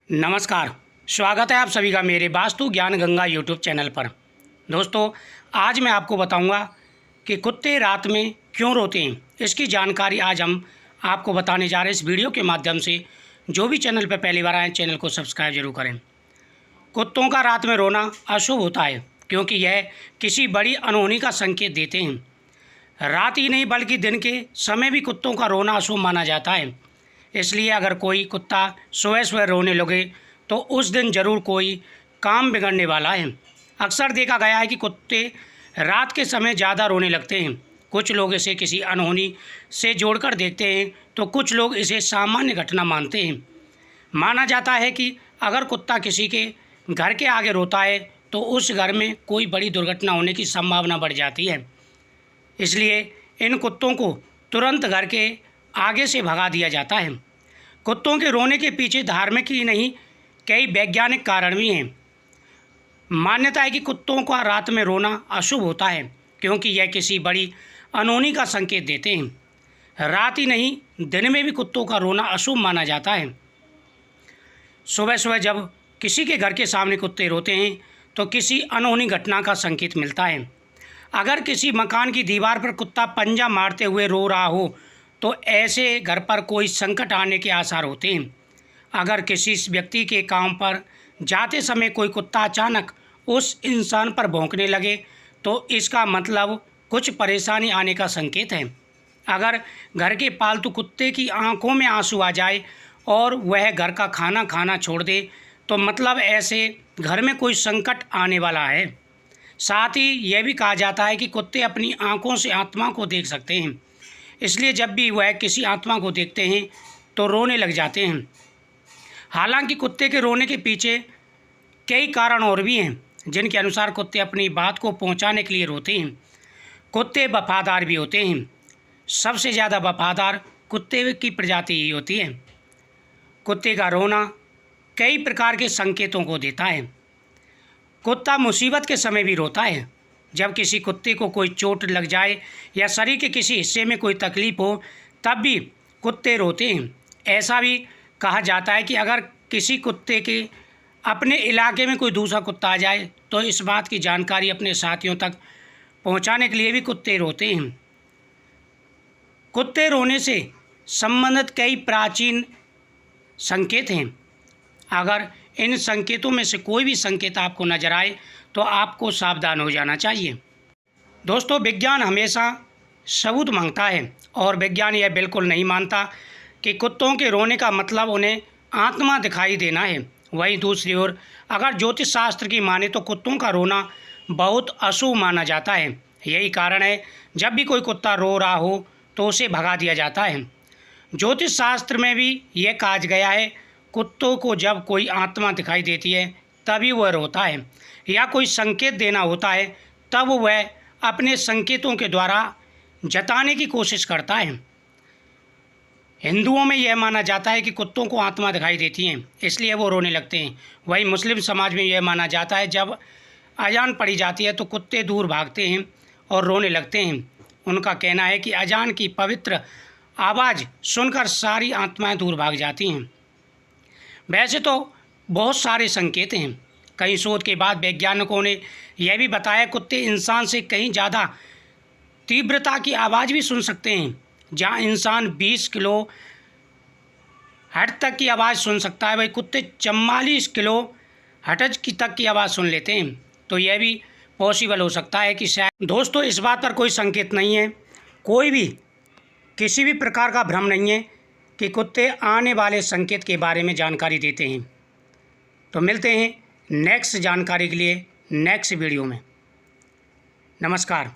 नमस्कार। स्वागत है आप सभी का मेरे वास्तु ज्ञान गंगा यूट्यूब चैनल पर। दोस्तों, आज मैं आपको बताऊंगा कि कुत्ते रात में क्यों रोते हैं। इसकी जानकारी आज हम आपको बताने जा रहे हैं इस वीडियो के माध्यम से। जो भी चैनल पर पहली बार आए चैनल को सब्सक्राइब जरूर करें। कुत्तों का रात में रोना अशुभ होता है क्योंकि यह किसी बड़ी अनहोनी का संकेत देते हैं। रात ही नहीं बल्कि दिन के समय भी कुत्तों का रोना अशुभ माना जाता है। इसलिए अगर कोई कुत्ता सुबह सुबह रोने लगे तो उस दिन ज़रूर कोई काम बिगड़ने वाला है। अक्सर देखा गया है कि कुत्ते रात के समय ज़्यादा रोने लगते हैं। कुछ लोग इसे किसी अनहोनी से जोड़कर देखते हैं तो कुछ लोग इसे सामान्य घटना मानते हैं। माना जाता है कि अगर कुत्ता किसी के घर के आगे रोता है तो उस घर में कोई बड़ी दुर्घटना होने की संभावना बढ़ जाती है। इसलिए इन कुत्तों को तुरंत घर के आगे से भगा दिया जाता है। कुत्तों के रोने के पीछे धार्मिक ही नहीं कई वैज्ञानिक कारण भी हैं। मान्यता है कि कुत्तों का रात में रोना अशुभ होता है क्योंकि यह किसी बड़ी अनहोनी का संकेत देते हैं। रात ही नहीं दिन में भी कुत्तों का रोना अशुभ माना जाता है। सुबह सुबह जब किसी के घर के सामने कुत्ते रोते हैं तो किसी अनहोनी घटना का संकेत मिलता है। अगर किसी मकान की दीवार पर कुत्ता पंजा मारते हुए रो रहा हो तो ऐसे घर पर कोई संकट आने के आसार होते हैं। अगर किसी व्यक्ति के काम पर जाते समय कोई कुत्ता अचानक उस इंसान पर भौंकने लगे तो इसका मतलब कुछ परेशानी आने का संकेत है। अगर घर के पालतू कुत्ते की आंखों में आंसू आ जाए और वह घर का खाना खाना छोड़ दे तो मतलब ऐसे घर में कोई संकट आने वाला है। साथ ही यह भी कहा जाता है कि कुत्ते अपनी आंखों से आत्मा को देख सकते हैं, इसलिए जब भी वह किसी आत्मा को देखते हैं तो रोने लग जाते हैं। हालांकि कुत्ते के रोने के पीछे कई कारण और भी हैं जिनके अनुसार कुत्ते अपनी बात को पहुंचाने के लिए रोते हैं। कुत्ते वफादार भी होते हैं। सबसे ज़्यादा वफादार कुत्ते की प्रजाति ही होती है। कुत्ते का रोना कई प्रकार के संकेतों को देता है। कुत्ता मुसीबत के समय भी रोता है। जब किसी कुत्ते को कोई चोट लग जाए या शरीर के किसी हिस्से में कोई तकलीफ हो तब भी कुत्ते रोते हैं। ऐसा भी कहा जाता है कि अगर किसी कुत्ते के अपने इलाके में कोई दूसरा कुत्ता आ जाए तो इस बात की जानकारी अपने साथियों तक पहुंचाने के लिए भी कुत्ते रोते हैं। कुत्ते रोने से संबंधित कई प्राचीन संकेत हैं। अगर इन संकेतों में से कोई भी संकेत आपको नजर आए तो आपको सावधान हो जाना चाहिए। दोस्तों, विज्ञान हमेशा सबूत मांगता है और विज्ञान यह बिल्कुल नहीं मानता कि कुत्तों के रोने का मतलब उन्हें आत्मा दिखाई देना है। वहीं दूसरी ओर अगर ज्योतिष शास्त्र की माने तो कुत्तों का रोना बहुत अशुभ माना जाता है। यही कारण है जब भी कोई कुत्ता रो रहा हो तो उसे भगा दिया जाता है। ज्योतिष शास्त्र में भी यह कहा गया है कुत्तों को जब कोई आत्मा दिखाई देती है तभी वह रोता है या कोई संकेत देना होता है तब वह अपने संकेतों के द्वारा जताने की कोशिश करता है। हिंदुओं में यह माना जाता है कि कुत्तों को आत्मा दिखाई देती हैं इसलिए वो रोने लगते हैं। वहीं मुस्लिम समाज में यह माना जाता है जब अजान पड़ी जाती है तो कुत्ते दूर भागते हैं और रोने लगते हैं। उनका कहना है कि अजान की पवित्र आवाज़ सुनकर सारी आत्माएं दूर भाग जाती हैं। वैसे तो बहुत सारे संकेत हैं। कई शोध के बाद वैज्ञानिकों ने यह भी बताया कुत्ते इंसान से कहीं ज़्यादा तीव्रता की आवाज़ भी सुन सकते हैं। जहां इंसान 20 किलो हर्ट्ज तक की आवाज़ सुन सकता है वही कुत्ते 44 किलो हर्ट्ज की तक की आवाज़ सुन लेते हैं। तो यह भी पॉसिबल हो सकता है कि शायद। दोस्तों, इस बात पर कोई संकेत नहीं है, कोई भी किसी भी प्रकार का भ्रम नहीं है कि कुत्ते आने वाले संकेत के बारे में जानकारी देते हैं। तो मिलते हैं नेक्स्ट जानकारी के लिए नेक्स्ट वीडियो में। नमस्कार।